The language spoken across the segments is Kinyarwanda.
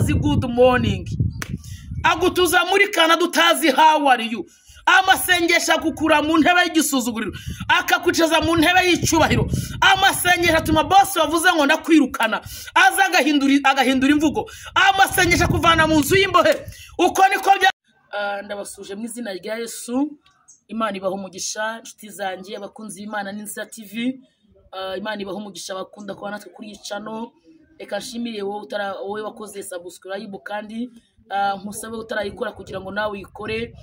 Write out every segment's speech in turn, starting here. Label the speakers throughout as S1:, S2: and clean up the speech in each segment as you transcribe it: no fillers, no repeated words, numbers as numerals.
S1: utazi good morning, agutuza muri Canada utazi how are you, amasengesha gukura mu ntebe y'igisuzuguriro akakwicaza mu ntebe y'icyubahiro, amasengesha atuma boss wavuze ngo ndakwirukana aza agahindura imvugo, amasengesha kuvana mu nzu y'imbohe. Uko niko ndabasuje mu izina rya Yesu. Imana ibaho umugisha inshuti zanjye abakunzi b'Imana n'Inzira TV. Imana ibaho umugisha bakunda kwa natwe kuri channel. Eka nshimire wowe wakoze subscribe kandi nkusabe utarayikora kugira ngo nawe uyikore.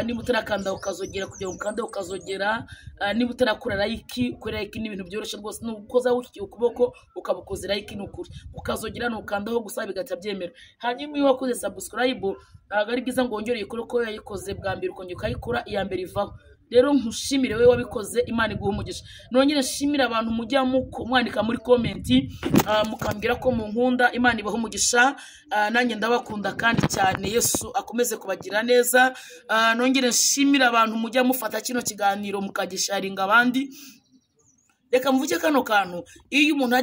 S1: Niba utarakanda ukazogera kugira ngo kanda ukazogera, niba utarakora like, ukora like ni ibintu byoroshye rwose, nukoza ukuboko ukabukoza like n'ukuri ukazogera nukandaho gusa bigata byemera. Hanyuma iyo wakoze subscribe agari bwiza ngo wongere ikore ko yayikoze bwa mbere ukongera ukayikora iya mbere ivaho. Rero nkushimire wewe wabikoze, Imana iguha umugisha. Nongere nshimira abantu mujya mwandika muri comment mukambira ko mu nkunda. Imana ibaho umugisha, nanjye ndabakunda kandi cyane. Yesu akomeze kubagira neza. Nongere nshimira abantu mujya mufata kino kiganiro mukagisharinga abandi. Reka mvuge kano kantu, iyo umuntu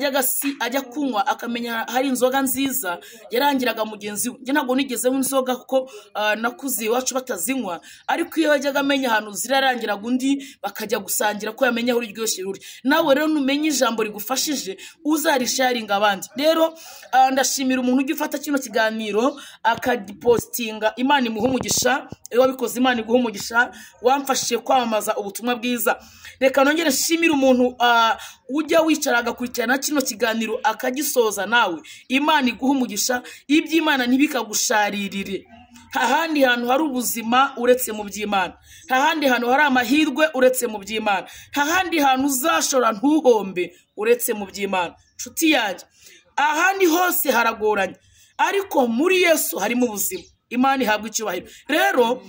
S1: ajya kunywa akamenya hari inzoga nziza yarangiraga mugenzi we. Nje ntago nigeze inzoga kuko nakuzi iwacu batazinywa, ariko iyo yajyaga amenya ahantu zirarangira gundi bakajya gusangira ko yamenya aho uryoshye ruri. Nawe rero numenye ijambo rigufashije uzarisharinga abandi. Rero ndashimira umuntu ugifata kino kiganiro akagipostinga. Imana imuha umugisha, wabikoze Imana iguha umugisha, wamfashije kwamamaza ubutumwa bwiza. Reka nongere nshimira umuntu ujya wicaraga kurikirana kino kiganiro akagisoza nawe. Imana iguha umugisha, iby'Imana ntibikagusharirire. Hahandi hantu hari ubuzima uretse mu by'Imana, hahandi hantu hari amahirwe uretse mu by'Imana, hahandi hantu uzashora ntuhombe uretse mu by'Imana. Nshuti yanjye, ahandi hose haragoranye, ariko muri Yesu harimo ubuzima. Imana ihabwa icyubahiro. Rero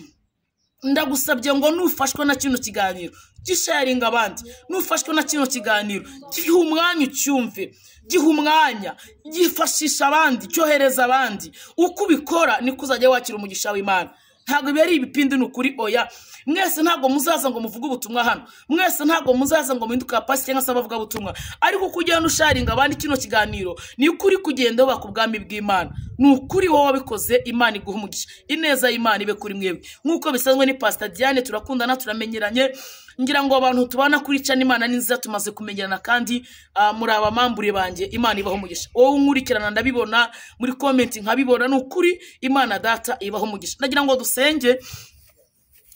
S1: ndagusabye ngo nufashwe na kino kiganiro gisharinga abandi, nufashwe na kino kiganiro gihe umwanya ucyumve, gihe umwanya gifashisha abandi, cyohereza abandi. Uko ubikora niko uzajya wakira umugisha w'Imana. Ntago bari ibipindi n'ukuri oya. Mwese ntago muzaza ngo muvuge ubutumwa hano, mwese ntago muzaza ngo minduka pasi cyangwa sabavuga ubutumwa, ariko kugenda usharinga abandi kino kiganiro ni ukuri kugenda bakubwami bw'Imana. Nukuri wowe wabikoze, Imana iguha umugisha. Ineza y'Imana ibe kuri mwebwe. Nkuko bisanzwe ni Pastor Diane, turakundana turamenyeranye. Ngira ngo abantu tubana kuri channel Imana n'Inzira tumaze kumenyerana kandi muri abamambure banje. Imana ibaho umugisha. Wowe unkurikirana ndabibona muri comment nkabibona, nukuri Imana data ibaho umugisha. Ndagira ngo dusenge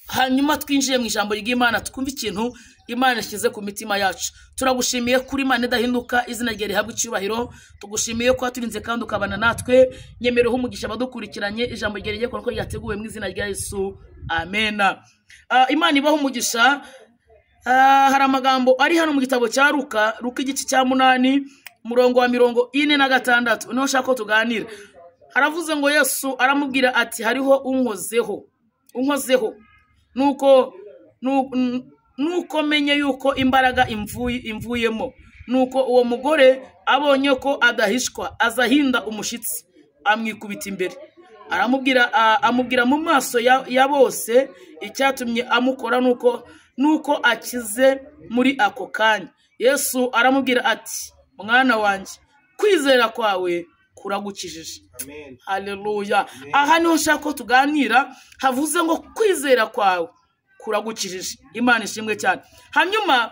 S1: hanyuma twinjiye mu ijambo ry'Imana twumva ikintu Imana yashyize ku mitima yacu. Turagushimiye kuri Imana idahinduka, izina rye rihabwa icyubahiro. Tugushimiye ko turinze kandi ukabana natwe. Nyemereho umugisha abadukurikiranye, ijambo rye rigiye ko ryateguwe mu izina rya Yesu. Amen. Imana ibaho umugisha. Hari amagambo ari hano mu gitabo cya Luka igice cya 8 umurongo wa 46 niho shaka ko tuganira. Haravuze ngo Yesu aramubwira ati hariho unkozeho nuko menye yuko imbaraga imvuyemo. Nuko uwo mugore abonye ko adahishwa azahinda umushitsi amwikubita imbere, amubwira mu maso ya bose icyatumye amukora nuko akize muri ako kanya. Yesu aramubwira ati mwana wanjye, kwizera kwawe kuragukijije. Amen. Haleluya. Aha niho nshaka ko tuganira, havuze ngo kwizera kwawe kuragukijije. Imana ishimwe cyane. Hanyuma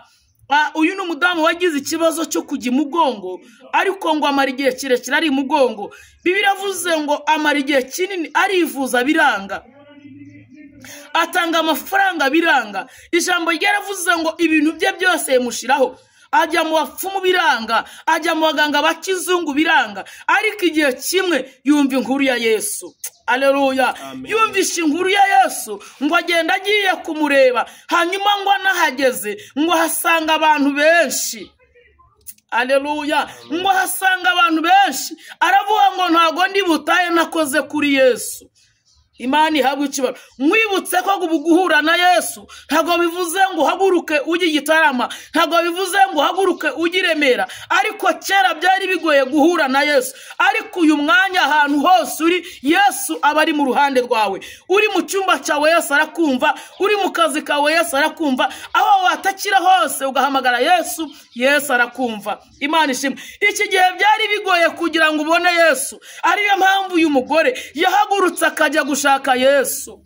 S1: uyu ni umudamu wagize ikibazo cyo kujya mugongo, ariko ngo amara igihe kirekire ari mugongo. Bibiliya yavuze ngo amara igihe kinini arivuza biranga, atanga amafaranga biranga. Ijambo ryaravuze ngo ibintu bye byose yamushiraho, ajya mu bapfumu biranga, ajya mu baganga bakizungu biranga, ariko igihe kimwe yumva inkuru ya Yesu. Haleluya. Yumvisha inkuru ya Yesu, ngo agenda agiye kumureba, hanyuma ngo anahageze ngo hasanga abantu benshi. Haleluya. Ngo hasanga abantu benshi, aravuga ngo ntago ndi butaye nakoze kuri Yesu. Imana ihabwa icyubahiro. Mwibutse ko guhura na Yesu ntago bivuze ngo haguruke ujye Gitarama, ntago bivuze ngo haguruke ujye Remera, ariko kera byari bigoye guhura na Yesu. Ariko uyu mwanya ahantu hose uri, Yesu aba ari mu ruhande rwawe. Uri mu cyumba cyawe Yesu arakumva, uri mu kazi kawe Yesu arakumva, aho watakira hose ugahamagara Yesu, Yesu arakumva. Imana ishimwe. Iki gihe byari bigoye kugira ngo ubone Yesu, ariyo mpamvu uyu mugore yahagurutse akajya gushaka Yesu.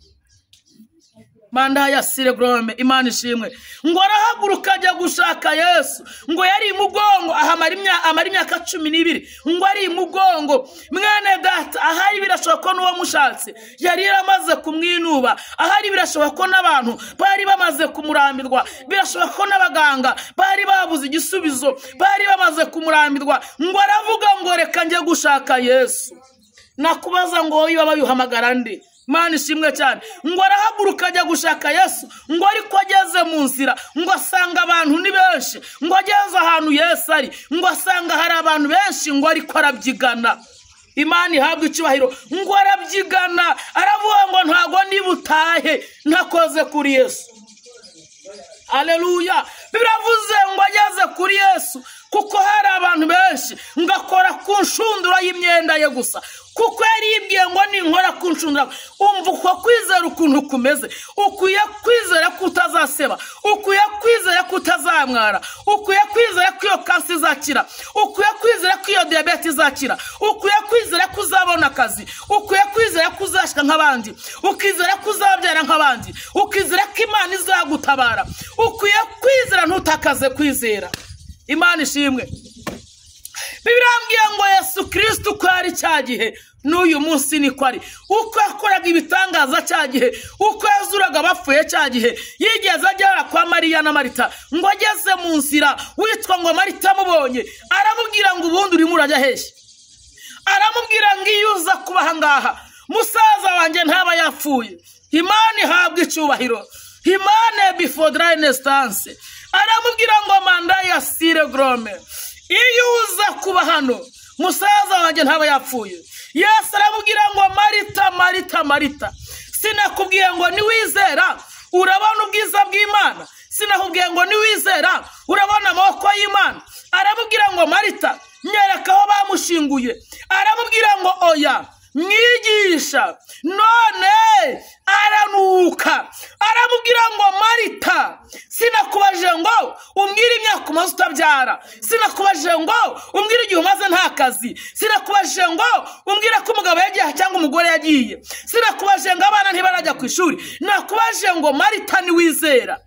S1: Manda ya Siregrome, Imana ishimwe. Ngo arahaguruka ajya gushaka Yesu. Ngo yari mugongo amara imyaka 12. Ngo ari mugongo. Mwene data, ahari birashoboka n'uwo mushatse yari yaramaze kumwinuba. Ahari birashoboka ko n'abantu bari bamaze kumurambirwa. Birashoboka ko n'abaganga bari babuze igisubizo, bari bamaze kumurambirwa. Ngo aravuga ngo reka njye gushaka Yesu. Nakubaza ngo wowe bayuhamagara nde? Imana ishimwe cyane. Ngo arahaguruka ajya gushaka Yesu. Ngo ariko ageze mu nzira, ngo asanga abantu ni benshi. Ngo ageze ahantu Yesu ari, ngo asanga hari abantu benshi. Ngo ariko arabyigana. Imana ihabwa icyubahiro. Ngo arabyigana, aravuga ngo ntago nibutahe ntakoze kuri Yesu. Haleluya. Biravuze ngo ageze kuri Yesu kuko hari abantu benshi. Ngakora ku nshundura y'imyenda ye gusa, kuko yari yibwiye ngo ninkora ku nshundura. Umva uko kwizera ukuntu kumeze. Ukwiye kwizera ko utazaseba, ukwiye kwizera ko utazamwara, ukwiye kwizera ko iyo kansi izakira, ukwiye kwizera ko iyo diabete izakira, ukwiye kwizera ko uzabona akazi, ukwiye kwizera ko uzashika nk'abandi, ukizera ko uzabyara nk'abandi, ukizera ko Imana izagutabara. Ukwiye kwizera ntutakaze kwizera. Imana ishimwe. Bibirambwiye ngo Yesu Kristo uko ari cyagihe n'uyu munsi niko ari. Uko yakoraga ibitangaza cyagihe, uko yazuraga abapfuye cyagihe, yigeze agera kwa Mariya na Marita. Ngo ageze mu nzira, witwa ngo Marita amubonye aramubwira ngo ubundi urimo urajya hehe? Aramubwira ngo iyo uza kuba ngaha musaza wanjye ntaba yapfuye. Imana ihabwa icyubahiro. Imana before dry instance. Aramubwira ngo Manda ya Siregrome, iyo uza kuba hano musaza wanjye ntaba yapfuye. Yesu aramubwira ngo Marita, Marita, Marita, sinakubwiye ngo niwizera urabona ubwiza bw'Imana? Sinakubwiye ngo niwizera urabona amaboko y'Imana? Aramubwira ngo Marita, nyereka aho bamushinguye. Aramubwira ngo oya mwigisha, none aranuka. Aramubwira ngo Marita, sinakubaje ngo umbwire imyaka umaze utabyara, sinakubaje ngo umbwire igihe umaze nta kazi, sinakubaje ngo umbwire ko umugabo yagiye cyangwa umugore yagiye, sinakubaje ngo abana ntibarajya ku ishuri. Nakubaje ngo Marita niwizera.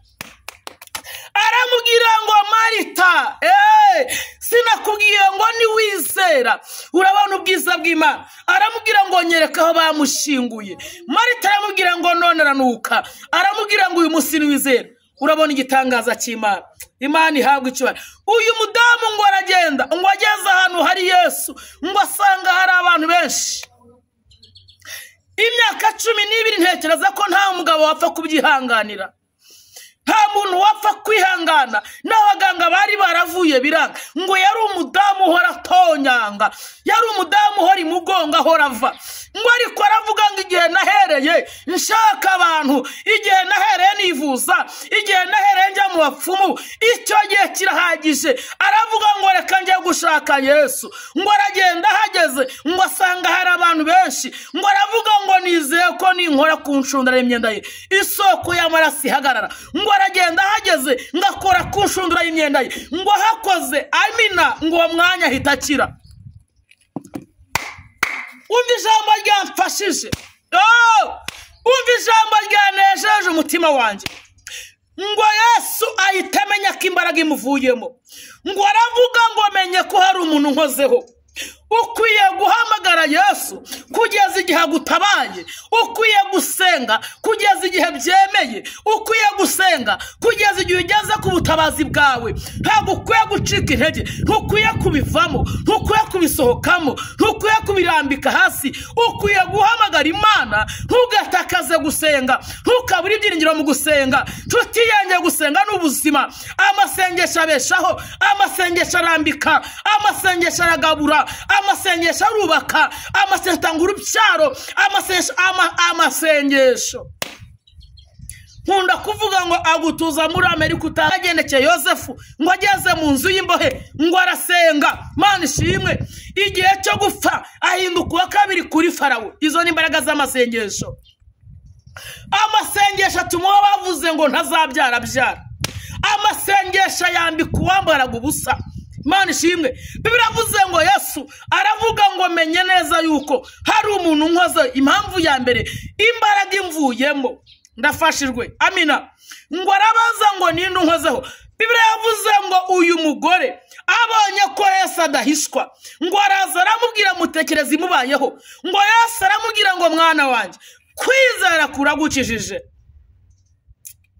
S1: Aramubwira ngo Marita, sinakubwiye ngo niwizera urabona ubwiza bw'Imana. Aramubwira ngo nyereka aho bamushinguye. Marita aramubwira ngo none aranuka. Aramubwira ngo uyu munsi niwizera urabona igitangaza cy'Imana. Imana ihabwa icyubahiro. Uyu mudamu ngo aragenda, ngo ageze ahantu hari Yesu, ngo asanga hari abantu benshi. Imyaka 12 ntekereza ko nta mugabo wapfa kubyihanganira, nta muntu wapfa kwihangana. N'abaganga bari baravuye biranga. Ngo yari umudamu uhora tonyanga, yari umudamu uhora imugonga ahora ava. Ngo ariko aravuga ngo igihe nahereye nshaka abantu, igihe nahereye nivuza, igihe nahereye njya mu bapfumu, icyo gihe kirahagije. Aravuga ngo reka njye gushaka Yesu. Ngo aragenda hageze, ngo asanga hari abantu benshi. Ngo aravuga ngo nizeye ko ninkora ku nshundura y'imyenda ye isoko y'amaraso ihagarara. Ngo aragenda hageze, ngakora ku nshundura y'imyenda ye. Ngo hakoze amina, ngo uwo mwanya ahita akira. Umva ijambo ryamfashije. Umva ijambo ryanejeje umutima wanjye. Ngo Yesu ahita amenya ko imbaraga imuvuyemo. Ngo aravuga ngo menye ko hari umuntu nkozeho. Ukwiye guhamagara Yesu kugeza igihe agutabaye. Ukwiye gusenga kugeza igihe byemeye. Ukwiye gusenga kugeza igihe ugeze ku butabazi bwawe. Ntabwo ukwiye gucika intege, ntukwiye kubivamo, ntukwiye kubisohokamo, ntukwiye kubirambika hasi. Ukwiye guhamagara Imana, ntugatakaze gusenga, ntukabure ibyiringiro mu gusenga. Nshuti yanjye, gusenga n'ubuzima. Amasengesho abeshaho, amasengesho arambika, amasengesho aragabura, amasengesho arubaka, amasengesho atanga urubyaro, amasengesho. Nkunda kuvuga ngo agutuza muri Amerika utagendekeye Yosefu ngo ageze mu nzu y'imbohe ngo arasenga. Mana ishimwe, igihe cyo gupfa ahinduka uwa kabiri kuri Farawo. Izo ni imbaraga z'amasengesho. Amasengesho atuma bavuze ngo ntazabyara byara. Amasengesho yambika uwambaraga ubusa. Mana ishimwe, Bibiliya yavuze ngo Yesu aravuga ngo menye neza yuko hari umuntu nkoze impamvu ya mbere imbaraga imvuyemo ndafashijwe. Amina. Ngo arabaza ngo ninde unkozeho. Bibiliya yavuze ngo uyu mugore abonye ko Yesu adahishwa ngo araza aramubwira mutekereza imubayeho. Ngo Yesu aramubwira ngo mwana wanjye kwizera kuragukijije.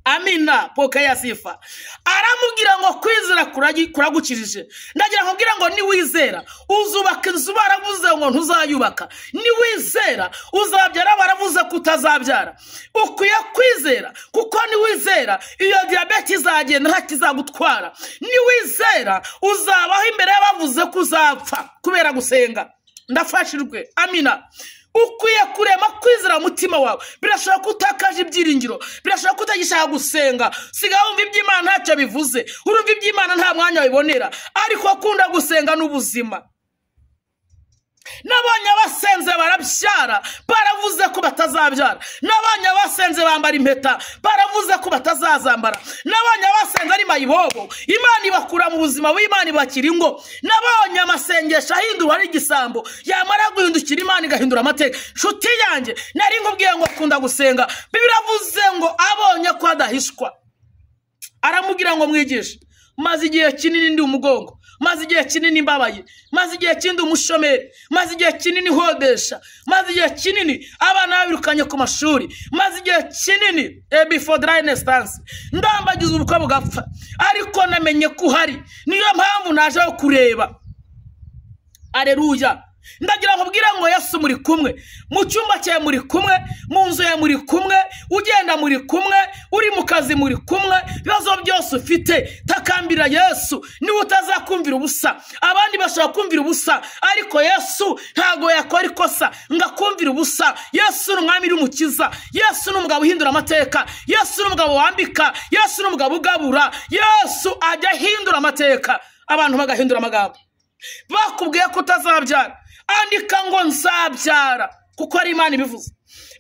S1: Amina. Pokea sifa. Aramubwira ngo kwizera kuragukijije. Ndagira nkubwira ngo niwizera uzubaka inzu baravuze ngo ntuzayubaka. Niwizera uzabyara baravuze kutazabyara. Ukwiye kwizera kuko niwizera iyo diabete izagenda nta kizagutwara. Niwizera uzabaho imbere y'abavuze kuzapfa kubera gusenga. Ndafashijwe. Amina. Ukwiye kurema kwizera mutima wawe. Birashobora kutakaje ibyiringiro, birashobora kutagishaka gusenga. Siga wumva iby'Imana ntacyo bivuze, urumva iby'Imana nta mwanya wibonera, ariko akunda gusenga n'ubuzima. Nabanya basenze barabyara baravuze ko batazabyara. Nabanya basenze bambara impeta baravuze ko batazazambara. Nabanya basenze ari mayibobo Imana ibakura mu buzima w'Imana ibakira ingo. Nabanya amasengesho ahindura ari igisambo yamara guhindukira Imana igahindura amateka. Nshuti yanjye nari nkubwiye ngo kunda gusenga. Bibiliya yavuze ngo abonye ko adahishwa aramubwira ngo mwigishe maze igihe kinini ndi umugongo, maze igihe kinini mbabaye, maze igihe kindi umushomeri, maze igihe kinini hodesha, maze igihe kinini abana babirukanye ku mashuri, maze igihe kinini before dry instance ndambagize ubukwe bugapfa, ariko namenye ko uhari. Niyo mpamvu naje kureba. Aleluya. Ndagira nkubwira ngo Yesu muri kumwe, mu cyumba cye muri kumwe, mu nzu ye muri kumwe, ugenda muri kumwe, uri mu kazi muri kumwe, bibazo byose ufite takambira Yesu. Niwe utazakumvira ubusa. Abandi bashaka kumvira ubusa, ariko Yesu ntago yakora ikosa ngakumvira ubusa. Yesu ni umwami n'umukiza. Yesu ni umugabo uhindura amateka. Yesu ni umugabo wambika. Yesu ni umugabo ugabura. Yesu ajya ahindura amateka, abantu bagahindura amagambo. Bakubwiye ko utazabyara, andika ngo nzabyara kuko ari Imana ibivuze.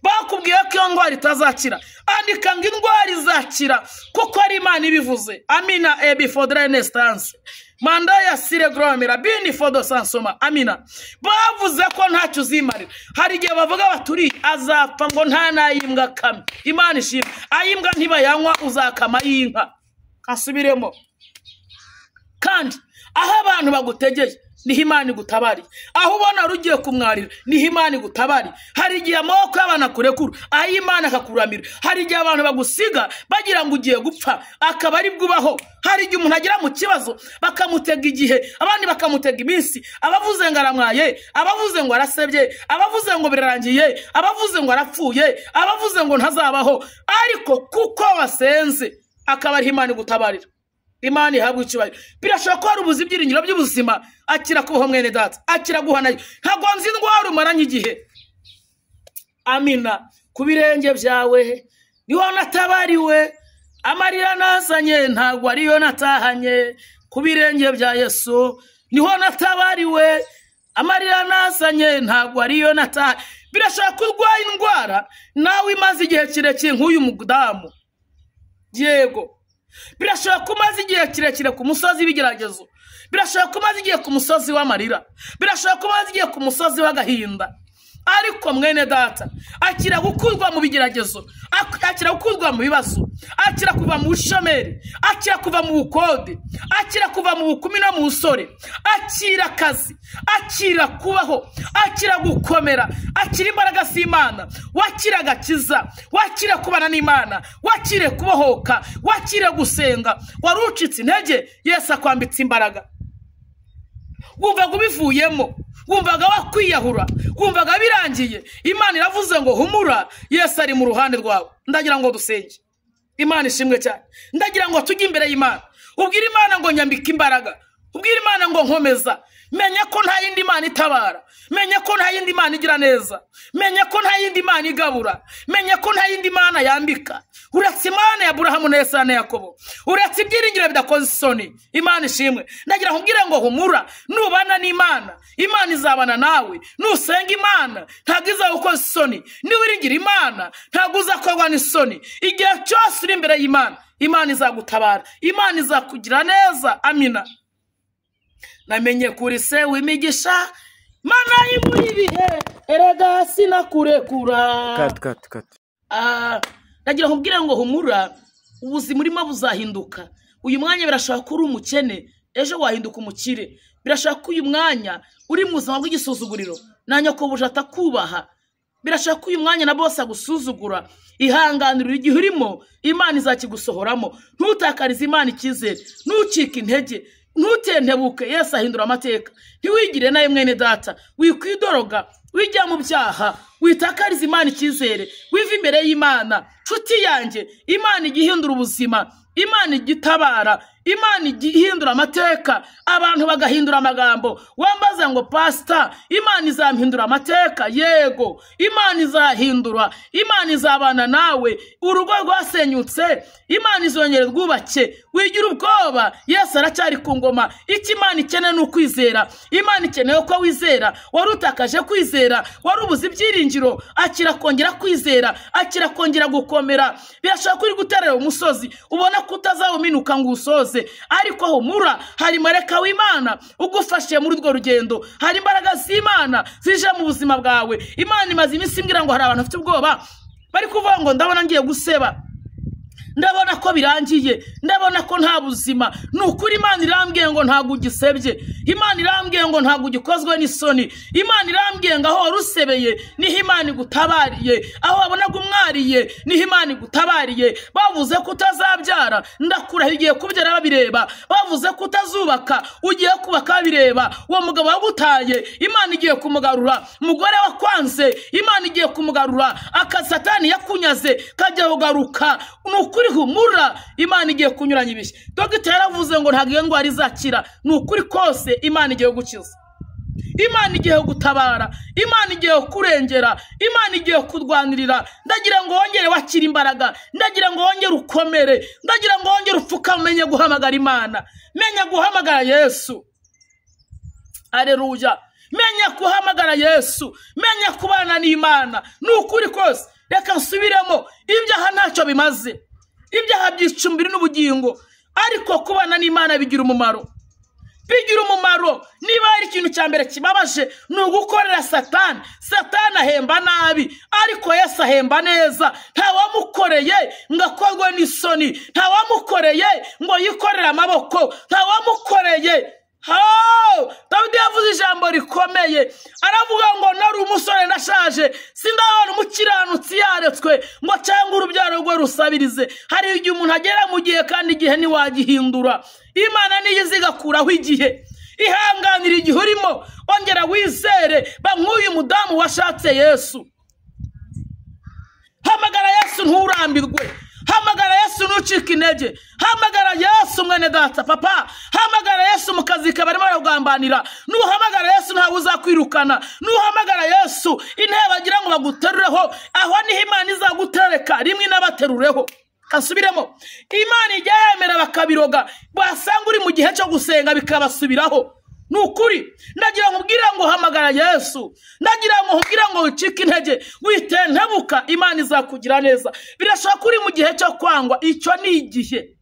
S1: Bakubwiye ko iyo ndwara itazakira, andika ngo indwara izakira kuko ari Imana ibivuze. Amina. Before dry instance manda ya sire gromera bini fodo sansoma. Amina. Bavuze ko ntacyo uzimarira. Hari igihe bavuga baturi azapfa ngo nta nayimbwa kame. Imana ishimwe, ayimbwa ntibayanywa uzakama y'inka. Kasubiremo. Kandi aho abantu bagutegeye niho Imana igutabariye. Aho ubona rugiye kumwarira niho Imana igutabariye. Hari igihe amaboko y'abana kurekura aho Imana akakuramira. Hari igihe abantu bagusiga bagira ngo ugiye gupfa akaba ari bwubaho. Hari igihe umuntu agira mu kibazo bakamutega igihe, abandi bakamutega iminsi. Abavuze ngo aramwaye, abavuze ngo arasebye, abavuze ngo birarangiye, abavuze ngo arapfuye, abavuze ngo ntazabaho. Ariko kuko wasenze akaba ari Imana igutabarira. Imana ihabwa icyubahiro. Birashoboka ko hari ubuzi ibyiringiro by'ubuzima akira kubaho mwene data, akira guhanayo. Ntabwo nzi indwara umaranye igihe. Amina. Ku birenge byawe niho natabariwe, amarira nazanye ntabwo ariyo natahanye. Ku birenge bya Yesu niho natabariwe, amarira nazanye ntabwo ariyo natahanye. Birashoboka ko urwaye indwara nawe imaze igihe kirekire nk'uyu mudamu. Yego. Birashoboka ko umaze igihe kirekire ku musozi w'ibigeragezo. Birashoboka ko umaze igihe ku musozi w'amarira. Birashoboka ko umaze igihe ku musozi w'agahinda. Ariko mwene data akira gukurwa mu bigeragezo, akira gukurwa mu bibazo, akira kuva mu bushomeri, akira kuva mu bukode, akira kuva mu bukumi no mu busore, akira akazi, akira kubaho, akira gukomera, akira imbaraga z'Imana, wakira agakiza, wakira kubana n'Imana, wakire kubohoka, wakire gusenga. Warucitse intege Yesu akwambitse imbaraga. Wumvaga ubivuyemo, wumvaga wakwiyahura, wumvaga birangiye, Imana iravuze ngo humura, Yesu ari mu ruhande rwawe. Ndagira ngo dusenge. Imana ishimwe cyane. Ndagira ngo tujye imbere y'Imana, ubwire Imana ngo nyambika imbaraga, ubwire Imana ngo nkomeza. menya ko nta yindi Mana itabara, menya ko nta yindi Mana igira neza, menya ko nta yindi Mana igabura, menya ko nta yindi Mana yambika uretse Imana ya Aburahamu na Yesu na Yakobo, uretse ibyiringiro bidakoze isoni. Imana ishimwe. Ndagira nkubwire ngo humura, nubana n'Imana, Imana izabana nawe. Nusenga Imana ntabwo izagukoza isoni, niwiringira Imana ntabwo uzakorwa n'isoni. Igihe cyose uri imbere y'Imana, Imana izagutabara, Imana izakugira neza. Amina. Namenye kuri se w'imigisha, Mana y'imuri ibihe, erega sinakurekura.
S2: Kat.
S1: Ndagira nkubwire ngo humura, ubuzima urimo buzahinduka. Uyu mwanya birashaka ko uri umukene, ejo wahinduka umukire. Birashaka ko uyu mwanya uri mu buzima bw'igisuzuguriro, na nyakobuje atakubaha. Birashaka ko uyu mwanya na bose agusuzugura. Ihanganira igihe urimo, Imana izakigusohoramo. Ntutakarize Imana icyizere, ntucike intege, ntutentebuke. Yesu ahindura amateka. Ntiwigire nawe mwene data, wikwidoroga, wijya mu byaha, witakariza Imana icyizere, wiva imbere y'Imana. Nshuti yanjye, Imana igihindura ubuzima, Imana igitabara, Imana igihindura amateka. Abantu bagahindura amagambo. Wambaza ngo pastor, Imana izampindura amateka. Yego, Imana izahindura, Imana izabana nawe. Urugo rwasenyutse, Imana izongera rwubake. Wigira ubwoba, Yesu aracyari ku ngoma. Iki Imana ikeneye ni ukwizera. Imana ikeneye ko wizera. Warutakaje kwizera, warubuze ibyiringiro, akira kongera kwizera, akira kongera gukomera. Birashaka uri guterera umusozi, ubona ko utazawuminuka ngo usoze. Ariko humura, hari mareka w'Imana ugufashe muri urwo rugendo. Hari imbaraga z'Imana zije mu buzima bwawe. Imana imaze iminsi imbwira ngo hari abantu bafite ubwoba, bari kuvuga ngo ndabona ngiye guseba, ndabona ko birangiye, ndabona ko nta buzima. Nukuri Imana irambwiye ngo ntago ugisebye, Imana irambwiye ngo ntago ugikozwe n'isoni, Imana irambwiye ngo aho warusebeye niho Imana igutabariye, aho wabonaga umwariye niho Imana igutabariye. Bavuze ko utazabyara, ndakuraho igiye kubyara babireba. Bavuze ko utazubaka, ugiye kubaka babireba. Uwo mugabo wagutaye, Imana igiye kumugarura. Umugore wakwanze, Imana igiye kumugarura. Akasatani yakunyaze kajya kugaruka. Nukuri humura, Imana igiye kunyuranya ibishya. Dogiteri yaravuze ngo ntago iyo ndwara izakira. Nukuri kose Imana igiye gukiza, Imana igiye gutabara, Imana igiye kurengera, Imana igiye kurwanirira. Ndagira ngo wongere wakira imbaraga, ndagira ngo wongere ukomere, ndagira ngo wongere upfuka, umenye guhamagara Imana, menya guhamagara Yesu. Haleluya. Menya guhamagara Yesu, menya kubana n'Imana. Nukuri kose reka nsubiremo, ibyaha ntacyo bimaze, ibyaha byica umubiri n'ubugingo, ariko kubana n'Imana bigira umumaro. Bigira umumaro. Niba hari ikintu cya mbere kibabaje ni ugukorera Satani. Satani ahemba nabi, ariko Yesu ahemba neza. Nta wamukoreye ngo akorwe n'isoni, nta wamukoreye ngo yikorere amaboko, nta wamukoreye. Dawidi yavuze ijambo rikomeye, aravuga ngo nari umusore ndashaje, sindabona umukiranutsi yaretswe ngo cyangwa urubyaro rwe rusabirize. Hari igihe umuntu agera mu gihe, kandi igihe ntiwagihindura. Imana niyo izigakuraho igihe. Ihanganira igihe urimo, ongera wizere. Nk'uyu mudamu washatse Yesu, hamagara Yesu nturambirwe, hamagara Yesu ntucike intege, hamagara Yesu mwene data papa, hamagara Yesu mu kazi kabarimo baragambanira. Nuhamagara Yesu ntawe uzakwirukana. Nuhamagara Yesu intebe bagira ngo baguterureho, aho niho Imana izagutereka rimwe n'abaterureho. Kasubiremo, Imana ijya yemera bakabiroga, basanga uri mu gihe cyo gusenga bikabasubiraho. Nukuri ndagira nkubwire ngo hamagara Yesu, ndagira ngo nkubwire ngo wicike intege, witentebuka, Imana izakugira neza. Birashaka uri mu gihe cyo kwangwa, icyo ni igihe.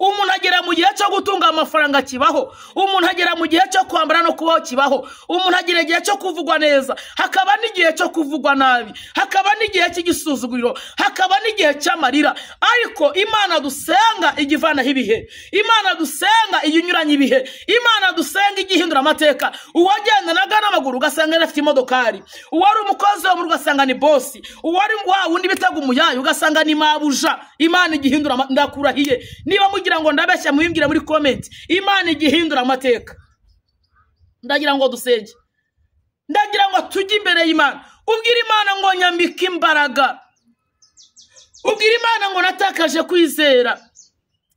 S1: Umuntu agera mu gihe cyo gutunga amafaranga kibaho, umuntu agera mu gihe cyo kwambara no kubaho kibaho, umuntu agera igihe cyo kuvugwa neza, hakaba n'igihe cyo kuvugwa nabi, hakaba n'igihe cy'igisuzuguriro, hakaba n'igihe cy'amarira. Ariko Imana dusenga igivanaho ibihe, Imana dusenga iyinyuranye ibihe, Imana dusenga igihindura amateka. Uwagendanaga n'amaguru ugasanga afite imodokari, uwari umukozi wo mu rugo ugasanga ni bosi, uwari wa wundi bitaga umuyayi ugasanga ni mabuja. Imana igihindura. Ndakurahiye, niba mugira ngo ndabeshya muhimbwire muri comment, Imana igihindura amateka. Ndagira ngo dusenge, ndagira ngo tujye imbere y'Imana. Ubwira Imana ngo nyambike imbaraga, ubwira Imana ngo natakaje kwizera.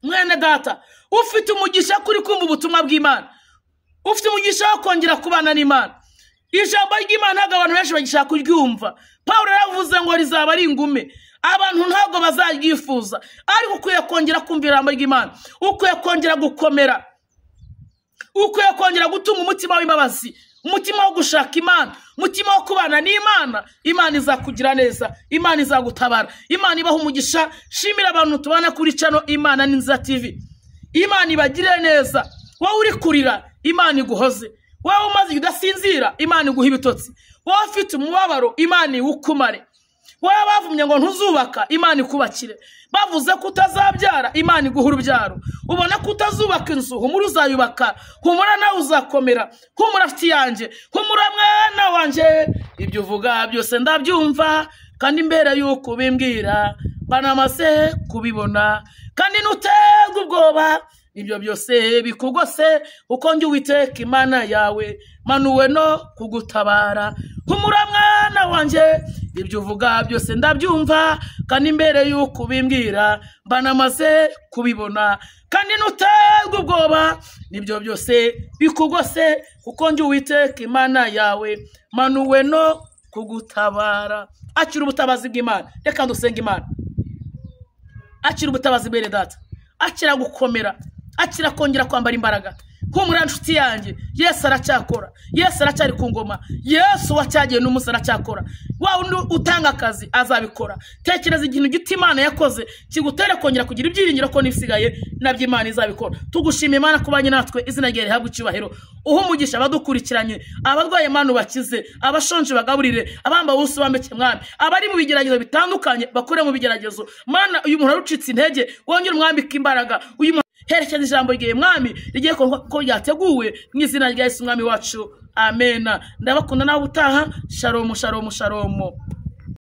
S1: Mwene data ufite umugisha kuri kumva ubutumwa bw'Imana, ufite umugisha wo kongera kubana n'Imana. Ijambo ry'Imana ntabwo abantu benshi bagishaka kuryumva. Pawulo yaravuze ngo rizaba ari ingume, abantu ntabwo bazaryifuza, ariko ukwiye kongera kumva ijambo ry'Imana, ukwiye kongera gukomera, ukwiye kongera gutunga umutima w'imbabazi, umutima wo gushaka Imana, umutima wo kubana n'Imana. Imana izakugira neza, Imana izagutabara, Imana ibaha umugisha. Shimira abantu tubana kuri channel Imana ni Nziza TV. Imana ibagire neza. Wowe uri kurira, Imana iguhoze. Wowe umaze udasinzira, Imana iguha ibitotsi. Wowe ufite umubabaro, Imana iwukumare. Wowe bavumye ngo ntuzubaka, Imana ikubakire. Bavuze ko utazabyara, Imana iguha urubyaro. Ubona ko utazubaka inzu, humura uzayubaka. Humura nawe uzakomera. Humura afite yanjye, humura mwana wanje. Ibyo uvuga byose ndabyumva, kandi imbere y'uko ubimbwira banamaze kubibona. Kandi nuterwa ubwoba, ibyo byose bikugose, uko njye Uwiteka Imana yawe manuwe no kugutabara. Humura mwana wanje, ibyo uvuga byose ndabyumva, kandi imbere y'uko ubimbwira banamaze kubibona. Kandi nuterwa ubwoba, ibyo byose bikugose, uko njye Uwiteka Imana yawe manuwe no kugutabara. Akira ubutabazi bw'Imana. Reka dusenge Imana. Akira ubutabazi bw'Imana data. Akira gukomera, akira kongera kwambara imbaraga. Humura nshuti yanjye, Yesu aracyakora, Yesu aracyari ku ngoma, Yesu wacyagiye n'umunsi aracyakora. Wa undi utanga akazi azabikora. Tekereza ikintu giti Imana yakoze kigutere kongera kugira ibyiringiro ko nisigaye nabyo Imana izabikora. Tugushimiye Imana kubanye natwe, izina ryawe rihabwe icyubahiro. Umugisha abadukurikiranye, abarwaye Imana ubakize, abashonje bagaburire, abamba bose bambeke Mwami, abari mu bigeragezo bitandukanye bakure mu bigeragezo. Mana uyu muntu arucitse intege, wongere umwambike imbaraga. Uyu herekeza ijambo rye Mwami rigiye ko ryateguwe mu izina rya Yesu Mwami wacu. Amen. Ndabakunda nawe utaha. Shalom shalom shalom.